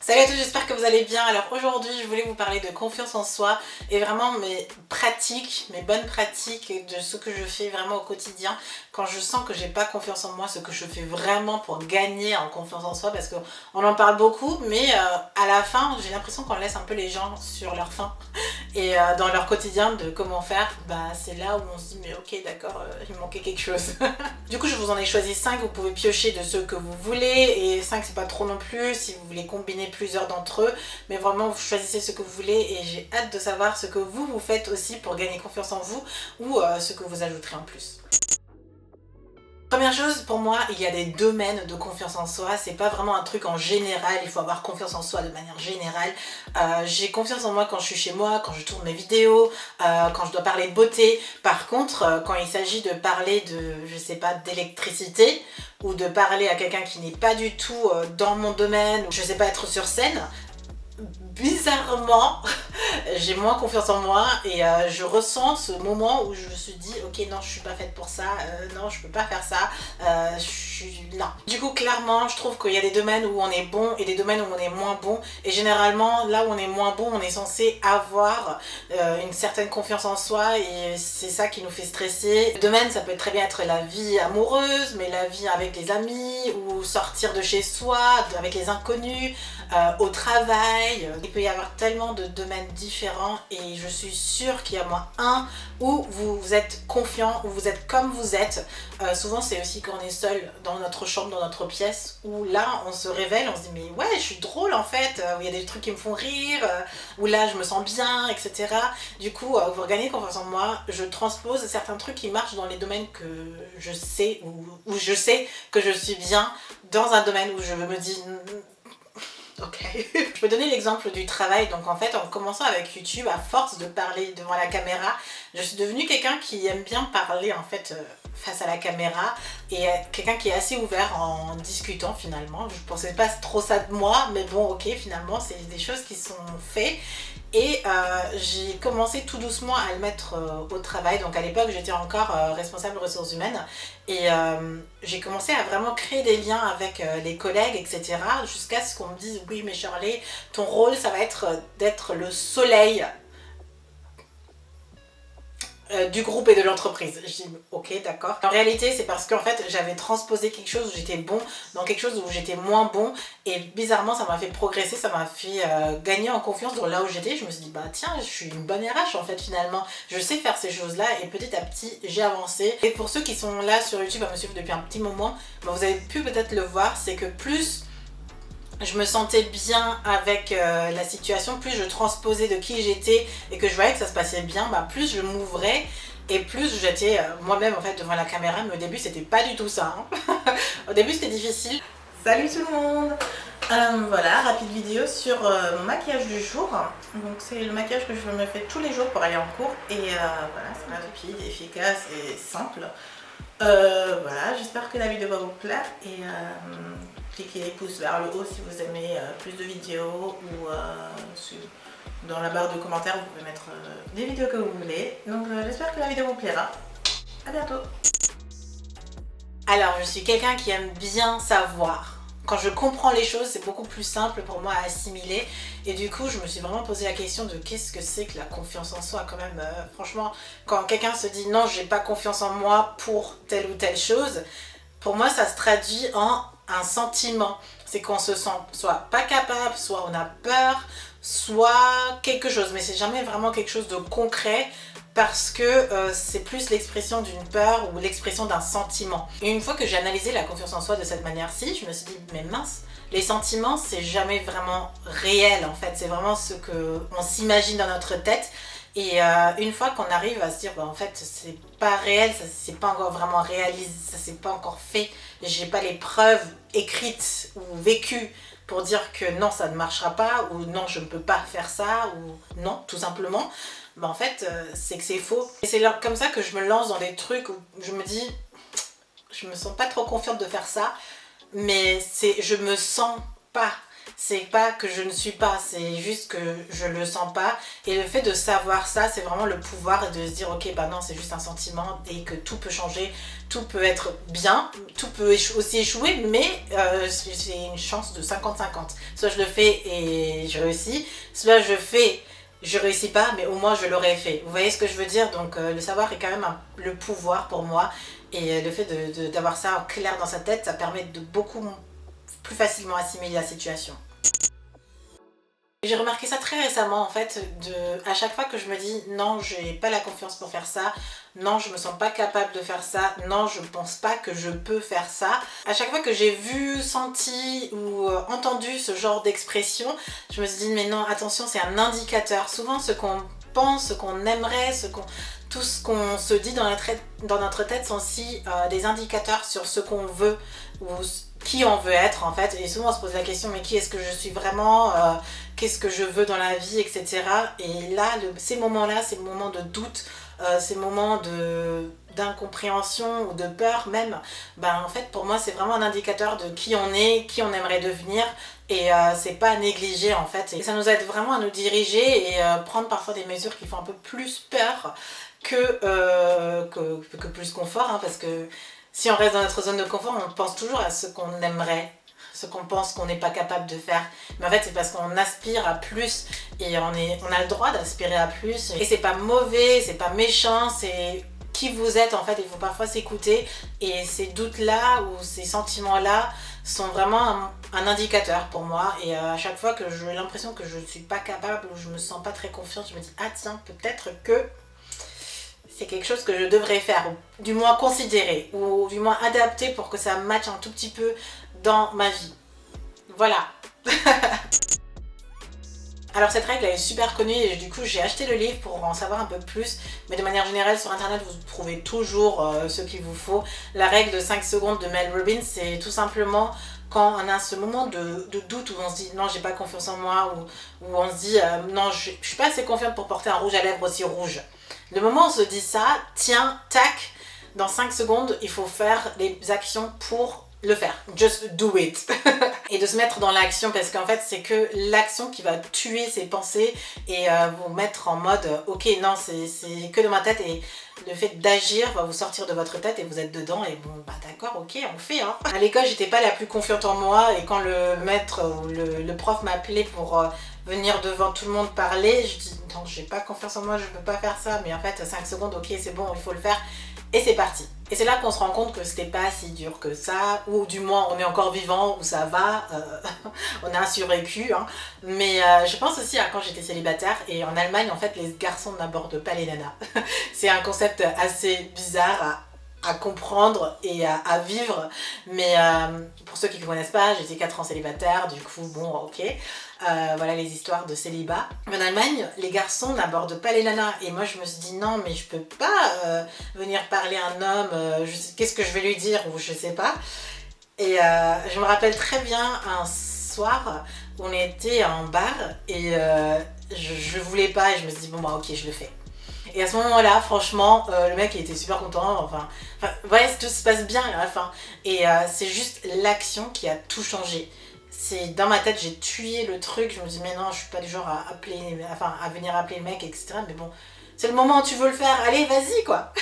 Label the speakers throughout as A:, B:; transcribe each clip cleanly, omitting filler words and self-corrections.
A: Salut à tous, j'espère que vous allez bien. Alors aujourd'hui je voulais vous parler de confiance en soi et vraiment mes pratiques, mes bonnes pratiques de ce que je fais vraiment au quotidien quand je sens que j'ai pas confiance en moi, ce que je fais vraiment pour gagner en confiance en soi, parce qu'on en parle beaucoup mais à la fin j'ai l'impression qu'on laisse un peu les gens sur leur faim et dans leur quotidien de comment faire, c'est là où on se dit mais ok d'accord, il me manquait quelque chose. Du coup je vous en ai choisi 5, vous pouvez piocher de ceux que vous voulez et 5 c'est pas trop non plus si vous voulez combiner plusieurs d'entre eux, mais vraiment vous choisissez ce que vous voulez et j'ai hâte de savoir ce que vous faites aussi pour gagner confiance en vous ou ce que vous ajouterez en plus. Première chose, pour moi, il y a des domaines de confiance en soi, c'est pas vraiment un truc en général, il faut avoir confiance en soi de manière générale. J'ai confiance en moi quand je suis chez moi, quand je tourne mes vidéos, quand je dois parler de beauté. Par contre, quand il s'agit de parler de, je sais pas, d'électricité, ou de parler à quelqu'un qui n'est pas du tout dans mon domaine, ou je sais pas, être sur scène, bizarrement, j'ai moins confiance en moi et je ressens ce moment où je me suis dit ok non je suis pas faite pour ça, non je peux pas faire ça, non. Du coup clairement je trouve qu'il y a des domaines où on est bon et des domaines où on est moins bon et généralement là où on est moins bon on est censé avoir une certaine confiance en soi et c'est ça qui nous fait stresser. Le domaine ça peut très bien être la vie amoureuse, mais la vie avec les amis ou sortir de chez soi, avec les inconnus, au travail. Il peut y avoir tellement de domaines différents et je suis sûre qu'il y a moins un où vous êtes confiant, où vous êtes comme vous êtes. Souvent c'est aussi quand on est seul dans notre chambre, dans notre pièce, où là on se révèle, on se dit mais ouais je suis drôle en fait, où il y a des trucs qui me font rire, où là je me sens bien, etc. Du coup pour gagner confiance en moi, je transpose certains trucs qui marchent dans les domaines que je sais, où je sais que je suis bien, dans un domaine où je me dis ok. Je peux donner l'exemple du travail. Donc en fait en commençant avec YouTube, à force de parler devant la caméra, je suis devenue quelqu'un qui aime bien parler en fait face à la caméra et quelqu'un qui est assez ouvert en discutant finalement. Je pensais pas trop ça de moi mais bon ok finalement c'est des choses qui sont faites. Et j'ai commencé tout doucement à le mettre au travail. Donc à l'époque j'étais encore responsable ressources humaines et j'ai commencé à vraiment créer des liens avec les collègues, etc. Jusqu'à ce qu'on me dise oui mais Shirley, ton rôle ça va être d'être le soleil du groupe et de l'entreprise. Je dis ok d'accord. En réalité c'est parce qu'en fait j'avais transposé quelque chose où j'étais bon dans quelque chose où j'étais moins bon et bizarrement ça m'a fait progresser, ça m'a fait gagner en confiance dans là où j'étais. Je me suis dit bah tiens je suis une bonne RH en fait finalement, je sais faire ces choses là et petit à petit j'ai avancé. Et pour ceux qui sont là sur YouTube à me suivre depuis un petit moment, vous avez pu peut-être le voir, c'est que plus je me sentais bien avec la situation, plus je transposais de qui j'étais et que je voyais que ça se passait bien, plus je m'ouvrais et plus j'étais moi-même en fait devant la caméra. Mais au début c'était pas du tout ça, hein. Au début c'était difficile. Salut tout le monde. Voilà, rapide vidéo sur mon maquillage du jour. Donc c'est le maquillage que je me fais tous les jours pour aller en cours et voilà, c'est rapide, efficace et simple. Voilà, j'espère que la vidéo va vous plaire et cliquez les pouces vers le haut si vous aimez plus de vidéos ou dans la barre de commentaires vous pouvez mettre des vidéos que vous voulez. Donc j'espère que la vidéo vous plaira. À bientôt. Alors je suis quelqu'un qui aime bien savoir. Quand je comprends les choses, c'est beaucoup plus simple pour moi à assimiler. Et du coup, je me suis vraiment posé la question de qu'est-ce que c'est que la confiance en soi quand même. Franchement, quand quelqu'un se dit non, j'ai pas confiance en moi pour telle ou telle chose, pour moi, ça se traduit en un sentiment. C'est qu'on se sent soit pas capable, soit on a peur, soit quelque chose. Mais c'est jamais vraiment quelque chose de concret, parce que c'est plus l'expression d'une peur ou l'expression d'un sentiment. Et une fois que j'ai analysé la confiance en soi de cette manière-ci, je me suis dit mais mince, les sentiments c'est jamais vraiment réel en fait, c'est vraiment ce qu'on s'imagine dans notre tête. Et une fois qu'on arrive à se dire en fait c'est pas réel, ça c'est pas encore vraiment réalisé, ça c'est pas encore fait, j'ai pas les preuves écrites ou vécues pour dire que non ça ne marchera pas ou non je ne peux pas faire ça ou non tout simplement, en fait c'est que c'est faux. Et c'est comme ça que je me lance dans des trucs où je me dis je me sens pas trop confiante de faire ça, mais je me sens pas. c'est pas que je ne suis pas, c'est juste que je le sens pas. Et le fait de savoir ça, c'est vraiment le pouvoir et de se dire ok bah non c'est juste un sentiment et que tout peut changer, tout peut être bien, tout peut aussi échouer, mais c'est une chance de 50-50. Soit je le fais et je réussis, soit je réussis pas, mais au moins je l'aurais fait. Vous voyez ce que je veux dire? Donc le savoir est quand même le pouvoir pour moi. Et le fait d'avoir ça clair dans sa tête, ça permet de beaucoup plus facilement assimiler la situation. J'ai remarqué ça très récemment en fait, à chaque fois que je me dis non j'ai pas la confiance pour faire ça, non je me sens pas capable de faire ça, non je pense pas que je peux faire ça. À chaque fois que j'ai vu, senti ou entendu ce genre d'expression, je me suis dit mais non attention c'est un indicateur. Souvent ce qu'on pense, ce qu'on aimerait, tout ce qu'on se dit dans notre tête sont aussi des indicateurs sur ce qu'on veut ou qui on veut être en fait. Et souvent on se pose la question mais qui est-ce que je suis vraiment, qu'est-ce que je veux dans la vie, etc. Et là, ces moments-là, ces moments de doute, ces moments d'incompréhension ou de peur même, ben en fait pour moi c'est vraiment un indicateur de qui on est, qui on aimerait devenir. Et c'est pas à négliger en fait. Et ça nous aide vraiment à nous diriger et prendre parfois des mesures qui font un peu plus peur que plus confort. Parce que si on reste dans notre zone de confort, on pense toujours à ce qu'on aimerait, ce qu'on pense qu'on n'est pas capable de faire. Mais en fait, c'est parce qu'on aspire à plus et on a le droit d'aspirer à plus. Et c'est pas mauvais, c'est pas méchant, c'est qui vous êtes en fait. Il faut parfois s'écouter et ces doutes-là ou ces sentiments-là sont vraiment un indicateur pour moi. Et à chaque fois que j'ai l'impression que je ne suis pas capable ou je me sens pas très confiante, je me dis ah tiens, peut-être que c'est quelque chose que je devrais faire, ou du moins considérer, ou du moins adapter pour que ça matche un tout petit peu dans ma vie. Voilà. Alors cette règle elle est super connue et du coup j'ai acheté le livre pour en savoir un peu plus, mais de manière générale sur internet vous trouvez toujours ce qu'il vous faut. La règle de 5 secondes de Mel Robbins, c'est tout simplement quand on a ce moment de doute où on se dit non j'ai pas confiance en moi, ou on se dit non je suis pas assez confiante pour porter un rouge à lèvres aussi rouge. Le moment où on se dit ça, tiens, tac, dans 5 secondes il faut faire les actions pour le faire, just do it. Et de se mettre dans l'action parce qu'en fait c'est que l'action qui va tuer ses pensées et vous mettre en mode ok non c'est que de ma tête, et le fait d'agir va vous sortir de votre tête et vous êtes dedans et bon bah d'accord ok on fait hein. À l'école j'étais pas la plus confiante en moi et quand le maître ou le prof m'appelait pour venir devant tout le monde parler, je dis non j'ai pas confiance en moi, je peux pas faire ça, mais en fait 5 secondes ok c'est bon il faut le faire. Et c'est parti. Et c'est là qu'on se rend compte que c'était pas si dur que ça, ou du moins on est encore vivant, ou ça va, on a survécu. Hein. Mais je pense aussi à quand j'étais célibataire, et en Allemagne en fait les garçons n'abordent pas les nanas. C'est un concept assez bizarre à comprendre et à vivre, mais pour ceux qui ne connaissent pas, j'étais 4 ans célibataire, du coup bon ok, voilà les histoires de célibat. En Allemagne, les garçons n'abordent pas les nanas, et moi je me suis dit non mais je peux pas venir parler à un homme, qu'est-ce que je vais lui dire ou je sais pas. Et je me rappelle très bien un soir où on était en bar et je voulais pas, et je me suis dit bon bah ok je le fais. Et à ce moment-là, franchement, le mec il était super content, enfin ouais, tout se passe bien à la fin. Et c'est juste l'action qui a tout changé. C'est dans ma tête, j'ai tué le truc, je me dis mais non, je suis pas du genre à venir appeler le mec, etc. Mais bon, c'est le moment où tu veux le faire, allez, vas-y quoi.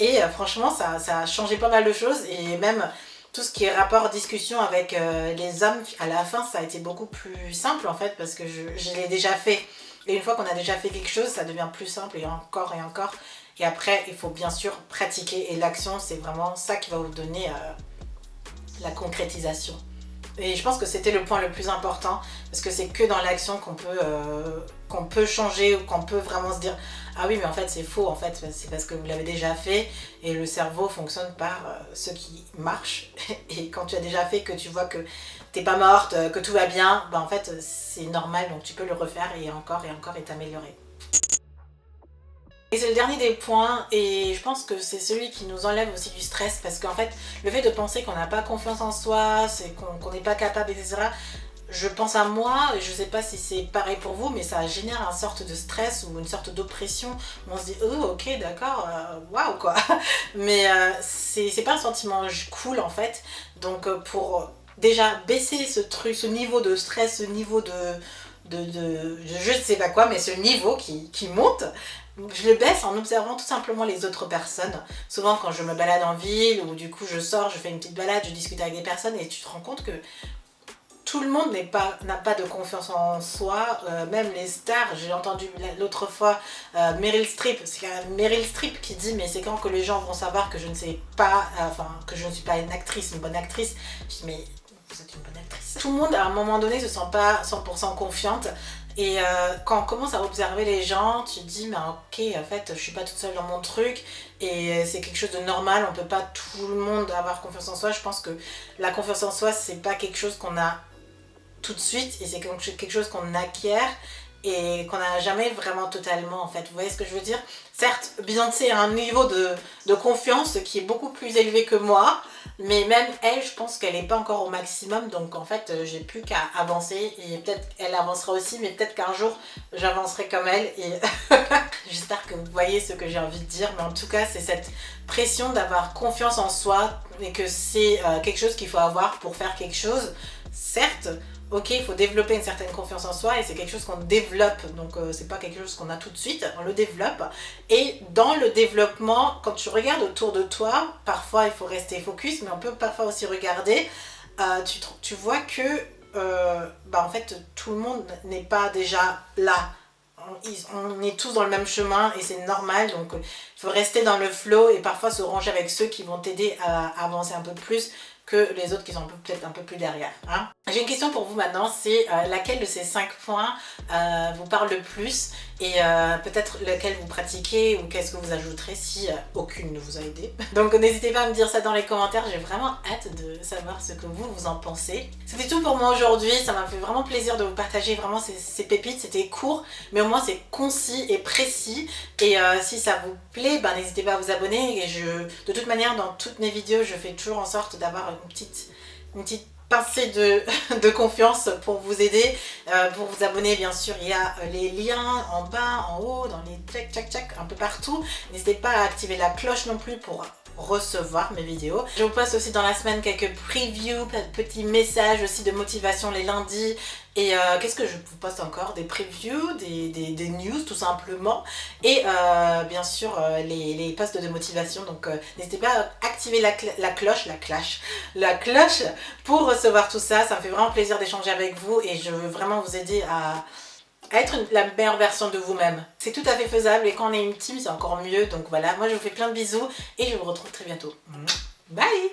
A: Et franchement, ça a changé pas mal de choses, et même tout ce qui est rapport discussion avec les hommes, à la fin, ça a été beaucoup plus simple en fait, parce que je l'ai déjà fait. Et une fois qu'on a déjà fait quelque chose, ça devient plus simple, et encore et encore. Et après, il faut bien sûr pratiquer. Et l'action, c'est vraiment ça qui va vous donner la concrétisation. Et je pense que c'était le point le plus important, parce que c'est que dans l'action qu'on peut changer, ou qu'on peut vraiment se dire ah oui mais en fait c'est faux, en fait c'est parce que vous l'avez déjà fait, et le cerveau fonctionne par ce qui marche. Et quand tu as déjà fait, que tu vois que t'es pas morte, que tout va bien, bah en fait c'est normal, donc tu peux le refaire et encore et t'améliorer. Et c'est le dernier des points, et je pense que c'est celui qui nous enlève aussi du stress, parce qu'en fait le fait de penser qu'on n'a pas confiance en soi, c'est qu'on n'est pas capable, etc. Je pense à moi, et je sais pas si c'est pareil pour vous, mais ça génère une sorte de stress ou une sorte d'oppression où on se dit oh ok d'accord, waouh quoi. Mais c'est pas un sentiment cool en fait. Donc pour déjà baisser ce niveau de stress, ce niveau je ne sais pas quoi, mais ce niveau qui monte, je le baisse en observant tout simplement les autres personnes. Souvent quand je me balade en ville ou du coup je sors, je fais une petite balade, je discute avec des personnes et tu te rends compte que tout le monde n'a pas de confiance en soi, même les stars. J'ai entendu l'autre fois Meryl Streep, c'est quand même Meryl Streep qui dit mais c'est quand que les gens vont savoir que je ne sais pas, que je ne suis pas une actrice, une bonne actrice. Je dis mais vous êtes une bonne actrice. Tout le monde à un moment donné se sent pas 100% confiante. Et quand on commence à observer les gens, tu te dis, mais ok, en fait, je suis pas toute seule dans mon truc et c'est quelque chose de normal, on peut pas tout le monde avoir confiance en soi. Je pense que la confiance en soi, c'est pas quelque chose qu'on a tout de suite et c'est quelque chose qu'on acquiert et qu'on n'a jamais vraiment totalement en fait. Vous voyez ce que je veux dire? Certes, Beyoncé a un niveau de confiance qui est beaucoup plus élevé que moi, mais même elle, je pense qu'elle n'est pas encore au maximum, donc en fait, j'ai plus qu'à avancer et peut-être elle avancera aussi, mais peut-être qu'un jour, j'avancerai comme elle et j'espère que vous voyez ce que j'ai envie de dire, mais en tout cas, c'est cette pression d'avoir confiance en soi et que c'est quelque chose qu'il faut avoir pour faire quelque chose. Certes, ok, il faut développer une certaine confiance en soi et c'est quelque chose qu'on développe, donc c'est pas quelque chose qu'on a tout de suite, on le développe. Et dans le développement, quand tu regardes autour de toi, parfois il faut rester focus, mais on peut parfois aussi regarder, tu vois que en fait tout le monde n'est pas déjà là. On est tous dans le même chemin et c'est normal, donc il faut rester dans le flow et parfois se ranger avec ceux qui vont t'aider à avancer un peu plus que les autres qui sont peut-être un peu plus derrière. Hein. J'ai une question pour vous maintenant, c'est laquelle de ces 5 points vous parle le plus et peut-être lequel vous pratiquez ou qu'est-ce que vous ajouterez si aucune ne vous a aidé. Donc n'hésitez pas à me dire ça dans les commentaires, j'ai vraiment hâte de savoir ce que vous en pensez. C'était tout pour moi aujourd'hui, ça m'a fait vraiment plaisir de vous partager vraiment ces pépites, c'était court mais au moins c'est concis et précis et si ça vous plaît, n'hésitez pas à vous abonner et de toute manière dans toutes mes vidéos je fais toujours en sorte d'avoir une petite pincée de confiance pour vous aider. Pour vous abonner, bien sûr, il y a les liens en bas, en haut, dans les tchac, un peu partout. N'hésitez pas à activer la cloche non plus pour recevoir mes vidéos. Je vous poste aussi dans la semaine quelques previews, petits messages aussi de motivation les lundis. Et qu'est-ce que je vous poste encore? Des previews, des news tout simplement. Et bien sûr les posts de motivation. Donc n'hésitez pas à activer la cloche pour recevoir tout ça. Ça me fait vraiment plaisir d'échanger avec vous et je veux vraiment vous aider à être la meilleure version de vous-même. C'est tout à fait faisable et quand on est une team c'est encore mieux. Donc voilà, moi je vous fais plein de bisous et je vous retrouve très bientôt. Bye!